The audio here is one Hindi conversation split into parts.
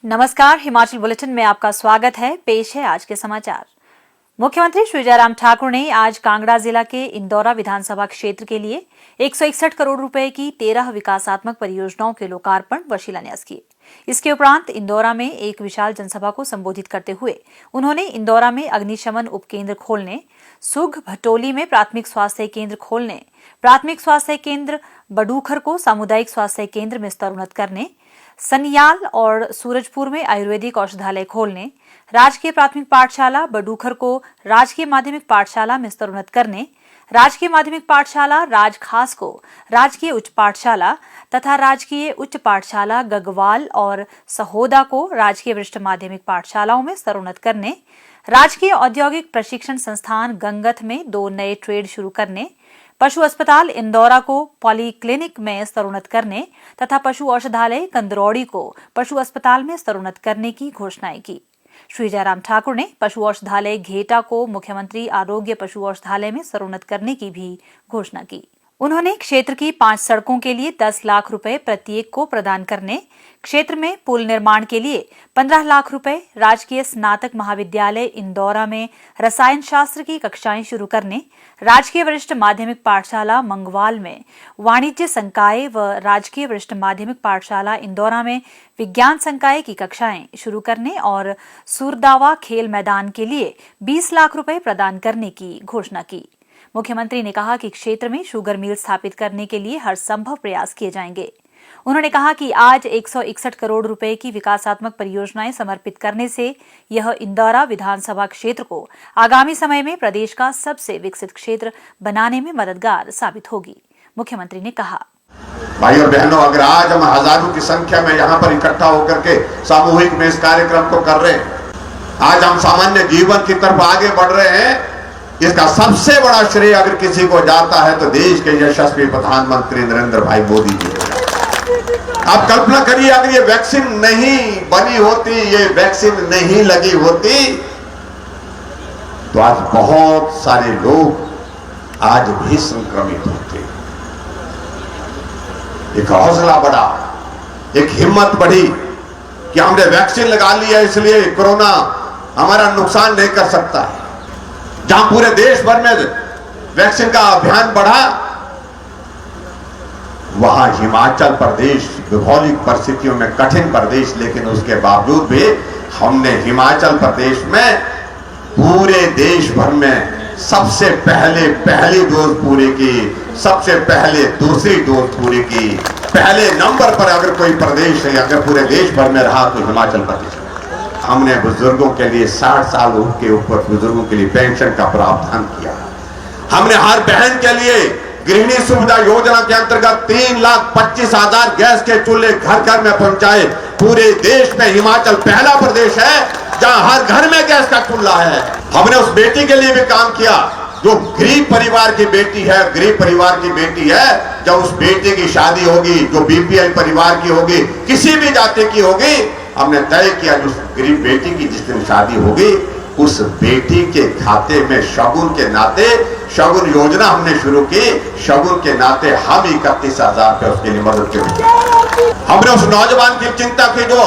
नमस्कार, हिमाचल बुलेटिन में आपका स्वागत है। पेश है आज के समाचार। मुख्यमंत्री श्री जयराम ठाकुर ने आज कांगड़ा जिला के इंदौरा विधानसभा क्षेत्र के लिए 161 करोड़ रुपए की 13 विकासात्मक परियोजनाओं के लोकार्पण व शिलान्यास किए। इसके उपरांत इंदौरा में एक विशाल जनसभा को संबोधित करते हुए उन्होंने इंदौरा में अग्निशमन उपकेंद्र खोलने, सुग भटोली में प्राथमिक स्वास्थ्य केंद्र खोलने, प्राथमिक स्वास्थ्य केंद्र बडूखर को सामुदायिक स्वास्थ्य केंद्र में स्तरोन्नत करने, सनियाल और सूरजपुर में आयुर्वेदिक औषधालय खोलने, राजकीय प्राथमिक पाठशाला बडूखर को राजकीय माध्यमिक पाठशाला में स्तरोन्नत करने, राजकीय माध्यमिक पाठशाला राजखास को राजकीय उच्च पाठशाला तथा राजकीय उच्च पाठशाला गगवाल और सहोदा को राजकीय वरिष्ठ माध्यमिक पाठशालाओं में स्तरोन्नत करने, राजकीय औद्योगिक प्रशिक्षण संस्थान गंगथ में 2 नए ट्रेड शुरू करने, पशु अस्पताल इंदौरा को पॉलीक्लिनिक में स्तरोन्नत करने तथा पशु औषधालय कंदरौड़ी को पशु अस्पताल में स्तरोन्नत करने की घोषणाएं की। श्री जयराम ठाकुर ने पशु औषधालय घेटा को मुख्यमंत्री आरोग्य पशु औषधालय में स्तरोन्नत करने की भी घोषणा की। उन्होंने क्षेत्र की 5 सड़कों के लिए 10 लाख रुपए प्रत्येक को प्रदान करने, क्षेत्र में पुल निर्माण के लिए 15 लाख रुपए, राजकीय स्नातक महाविद्यालय इंदौरा में रसायन शास्त्र की कक्षाएं शुरू करने, राजकीय वरिष्ठ माध्यमिक पाठशाला मंगवाल में वाणिज्य संकाय व राजकीय वरिष्ठ माध्यमिक पाठशाला इंदौरा में विज्ञान संकाय की कक्षाएं शुरू करने और सुरदावा खेल मैदान के लिए 20 लाख रुपए प्रदान करने की घोषणा की। मुख्यमंत्री ने कहा कि क्षेत्र में शुगर मिल स्थापित करने के लिए हर संभव प्रयास किए जाएंगे। उन्होंने कहा कि आज 161 करोड़ रुपए की विकासात्मक परियोजनाएं समर्पित करने से यह इंदौरा विधानसभा क्षेत्र को आगामी समय में प्रदेश का सबसे विकसित क्षेत्र बनाने में मददगार साबित होगी। मुख्यमंत्री ने कहा, भाई और बहनों, अगर आज हम हजारों की संख्या में यहाँ पर इकट्ठा होकर के सामूहिक में इस कार्यक्रम को कर रहे हैं, आज हम सामान्य जीवन की तरफ आगे बढ़ रहे हैं, इसका सबसे बड़ा श्रेय अगर किसी को जाता है तो देश के यशस्वी प्रधानमंत्री नरेंद्र भाई मोदी जी को। आप कल्पना करिए, अगर ये वैक्सीन नहीं बनी होती, ये वैक्सीन नहीं लगी होती, तो आज बहुत सारे लोग आज भी संक्रमित होते। एक हौसला बढ़ा, एक हिम्मत बढ़ी कि हमने वैक्सीन लगा लिया, इसलिए कोरोना हमारा नुकसान नहीं कर सकता है। जहां पूरे देश भर में वैक्सीन का अभियान बढ़ा, वहां हिमाचल प्रदेश भौगोलिक परिस्थितियों में कठिन प्रदेश, लेकिन उसके बावजूद भी हमने हिमाचल प्रदेश में पूरे देश भर में सबसे पहले पहली डोज पूरी की, सबसे पहले दूसरी डोज पूरी की। पहले नंबर पर अगर कोई प्रदेश है, अगर पूरे देश भर में रहा तो हिमाचल प्रदेश। हमने बुजुर्गों के लिए 60 साल के ऊपर बुजुर्गों के लिए पेंशन का प्रावधान किया। हमने हर बहन के लिए गृहिणी सुविधा योजना के अंतर्गत 3,25,000 गैस के चूल्हे घर घर में पहुंचाए। पूरे देश में हिमाचल पहला प्रदेश है जहां हर घर में गैस का चूल्हा है। हमने उस बेटी के लिए भी काम किया जो गरीब परिवार की बेटी है, गरीब परिवार की बेटी है। जब उस बेटी की शादी होगी, जो बीपीएल परिवार की होगी, किसी भी जाति की होगी, हमने तय किया जो गरीब बेटी की जिस दिन शादी होगी, उस बेटी के खाते में शगुन के नाते शगुन योजना हमने शुरू की। शगुन के नाते हम 31,000 रुपए उसके लिए मदद करेंगे। हमने उस नौजवान की चिंता की जो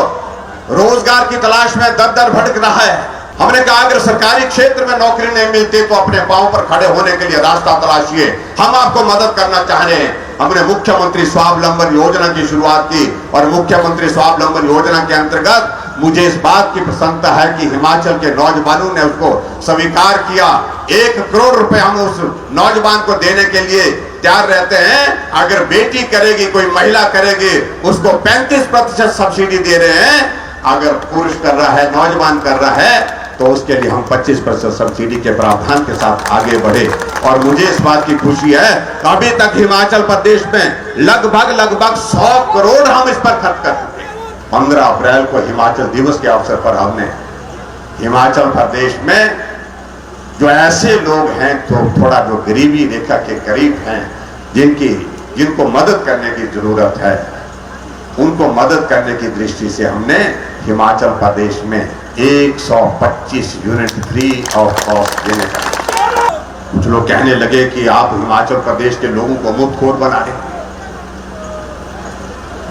रोजगार की तलाश में दर दर भटक रहा है। हमने कहा अगर सरकारी क्षेत्र में नौकरी नहीं मिलती तो अपने पांव पर खड़े होने के लिए रास्ता तलाशिए, हम आपको मदद करना चाह रहे हैं। हमने मुख्यमंत्री स्वावलंबन योजना की शुरुआत की और मुख्यमंत्री स्वावलंबन योजना के अंतर्गत मुझे इस बात की प्रसन्नता है कि हिमाचल के नौजवानों ने उसको स्वीकार किया। 1 करोड़ रुपए हम उस नौजवान को देने के लिए तैयार रहते हैं। अगर बेटी करेगी, कोई महिला करेगी, उसको 35% सब्सिडी दे रहे हैं। अगर पुरुष कर रहा है, नौजवान कर रहा है, तो उसके लिए हम 25% सब्सिडी के प्रावधान के साथ आगे बढ़े। और मुझे इस बात की खुशी है, अभी तक हिमाचल प्रदेश में लगभग 100 करोड़ हम इस पर खर्च कर चुके। 15 अप्रैल को हिमाचल दिवस के अवसर पर हमने हिमाचल प्रदेश में जो ऐसे लोग हैं तो थोड़ा जो गरीबी रेखा के करीब हैं, जिनको मदद करने की जरूरत है, उनको मदद करने की दृष्टि से हमने हिमाचल प्रदेश में 125 यूनिट फ्री ऑफ कॉस्ट देने का। कुछ लोग कहने लगे कि आप हिमाचल प्रदेश के लोगों को मुफ्तखोर बना रहे,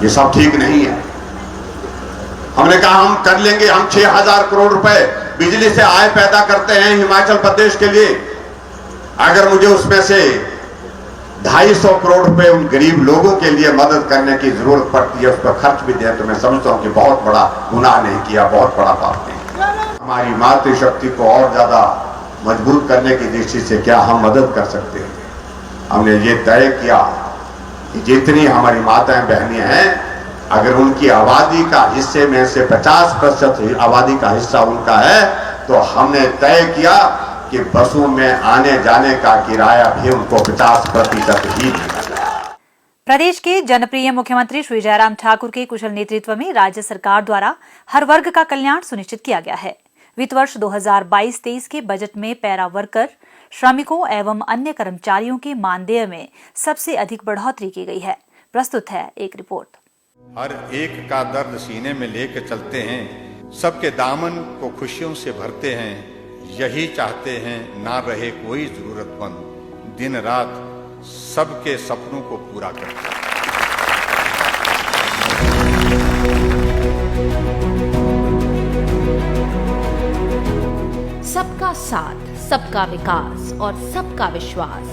ये सब ठीक नहीं है। हमने कहा हम कर लेंगे, हम 6,000 करोड़ रुपए बिजली से आय पैदा करते हैं हिमाचल प्रदेश के लिए। अगर मुझे उसमें से 250 करोड़ रुपए उन गरीब लोगों के लिए मदद करने की जरूरत पड़ती है, उस पर खर्च भी दें, तो मैं समझता हूं कि बहुत बड़ा गुनाह नहीं किया, बहुत बड़ा पाप नहीं किया। हमारी मातृशक्ति को और ज्यादा मजबूत करने की दृष्टि से क्या हम मदद कर सकते हैं। हमने ये तय किया कि जितनी हमारी माताएं बहनें हैं, अगर उनकी आबादी का हिस्से में से 50% आबादी का हिस्सा उनका है, तो हमने तय किया कि बसों में आने जाने का किराया भी उनको 50% ही देगा। प्रदेश के जनप्रिय मुख्यमंत्री श्री जयराम ठाकुर के कुशल नेतृत्व में राज्य सरकार द्वारा हर वर्ग का कल्याण सुनिश्चित किया गया है। वित्त वर्ष 2022-23 के बजट में पैरा वर्कर, श्रमिकों एवं अन्य कर्मचारियों के मानदेय में सबसे अधिक बढ़ोतरी की गई है। प्रस्तुत है एक रिपोर्ट। हर एक का दर्द सीने में लेकर चलते हैं, सबके दामन को खुशियों से भरते हैं, यही चाहते हैं ना रहे कोई जरूरतमंद, दिन रात सबके सपनों को पूरा करते हैं। सबका साथ, सबका विकास और सबका विश्वास,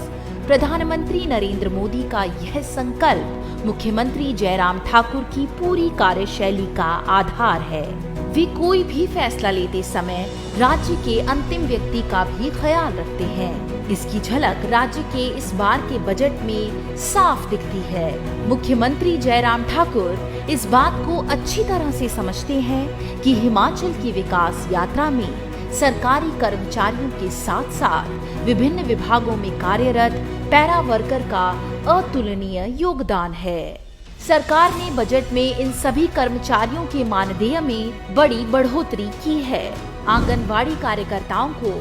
प्रधानमंत्री नरेंद्र मोदी का यह संकल्प मुख्यमंत्री जयराम ठाकुर की पूरी कार्यशैली का आधार है। वे कोई भी फैसला लेते समय राज्य के अंतिम व्यक्ति का भी ख्याल रखते हैं। इसकी झलक राज्य के इस बार के बजट में साफ दिखती है। मुख्यमंत्री जयराम ठाकुर इस बात को अच्छी तरह से समझते हैं कि हिमाचल की विकास यात्रा में सरकारी कर्मचारियों के साथ साथ विभिन्न विभागों में कार्यरत पैरा वर्कर का अतुलनीय योगदान है। सरकार ने बजट में इन सभी कर्मचारियों के मानदेय में बड़ी बढ़ोतरी की है। आंगनवाड़ी कार्यकर्ताओं को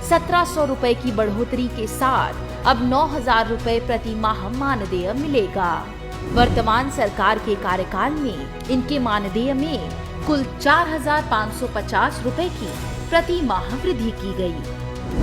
1,700 रुपए की बढ़ोतरी के साथ अब 9,000 रुपए प्रति माह मानदेय मिलेगा। वर्तमान सरकार के कार्यकाल में इनके मानदेय में कुल 4,550 रुपए की प्रति माह वृद्धि की गई।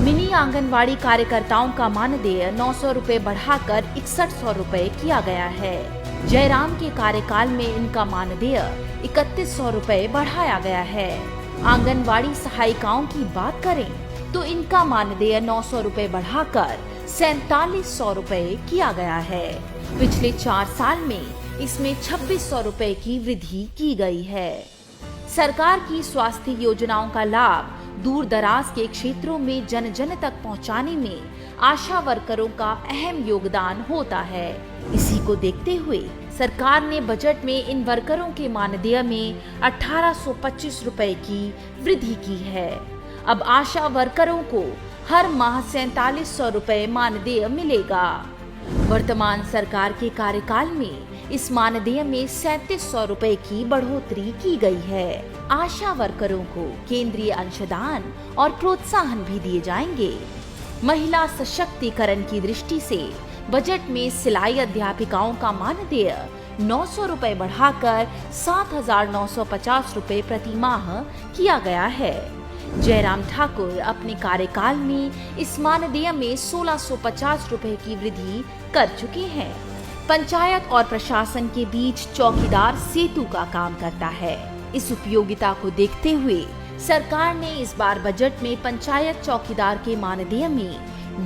मिनी आंगनवाड़ी कार्यकर्ताओं का मानदेय 900 रुपए बढ़ाकर 6100 रुपए किया गया है। जयराम के कार्यकाल में इनका मानदेय 3100 रुपए बढ़ाया गया है। आंगनवाड़ी सहायिकाओं की बात करें तो इनका मानदेय 900 रुपए बढ़ाकर 4700 रुपए किया गया है। पिछले 4 साल में इसमें 2600 रुपए की वृद्धि की गई है। सरकार की स्वास्थ्य योजनाओं का लाभ दूर दराज के क्षेत्रों में जन जन तक पहुंचाने में आशा वर्करों का अहम योगदान होता है। इसी को देखते हुए सरकार ने बजट में इन वर्करों के मानदेय में 1825 रुपए की वृद्धि की है। अब आशा वर्करों को हर माह 4700 रुपए मानदेय मिलेगा। वर्तमान सरकार के कार्यकाल में इस मानदेय में 3700 रुपए की बढ़ोतरी की गई है। आशा वर्करों को केंद्रीय अंशदान और प्रोत्साहन भी दिए जाएंगे। महिला सशक्तिकरण की दृष्टि से बजट में सिलाई अध्यापिकाओं का मानदेय 900 रुपए बढ़ाकर 7,950 रुपए प्रति माह किया गया है। जयराम ठाकुर अपने कार्यकाल में इस मानदेय में 1650 रुपए की वृद्धि कर चुके हैं। पंचायत और प्रशासन के बीच चौकीदार सेतु का काम करता है। इस उपयोगिता को देखते हुए सरकार ने इस बार बजट में पंचायत चौकीदार के मानदेय में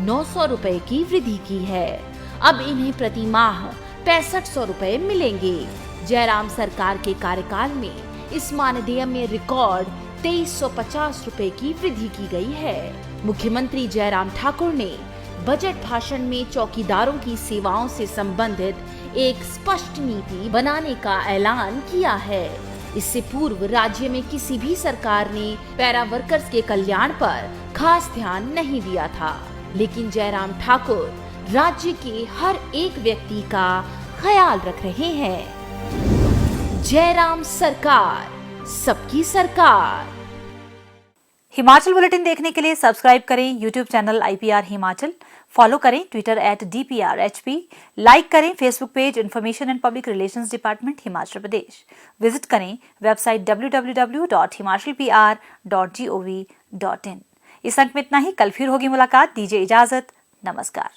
900 रुपए की वृद्धि की है। अब इन्हें प्रति माह 6500 रुपए मिलेंगे। जयराम सरकार के कार्यकाल में इस मानदेय में रिकॉर्ड 2350 रुपए की वृद्धि की गई है। मुख्यमंत्री जयराम ठाकुर ने बजट भाषण में चौकीदारों की सेवाओं से संबंधित एक स्पष्ट नीति बनाने का ऐलान किया है। इससे पूर्व राज्य में किसी भी सरकार ने पैरा वर्कर्स के कल्याण पर खास ध्यान नहीं दिया था, लेकिन जयराम ठाकुर राज्य के हर एक व्यक्ति का ख्याल रख रहे हैं। जयराम सरकार, सबकी सरकार। हिमाचल बुलेटिन देखने के लिए सब्सक्राइब करें YouTube channel IPR Himachal, follow करें ट्विटर @DPRHP, लाइक करें Facebook page information and public relations department Himachal Pradesh, visit करें वेबसाइट www.himachalpr.gov.in। इस अंक में इतना ही। कल फिर होगी मुलाकात। दीजिए इजाजत। नमस्कार।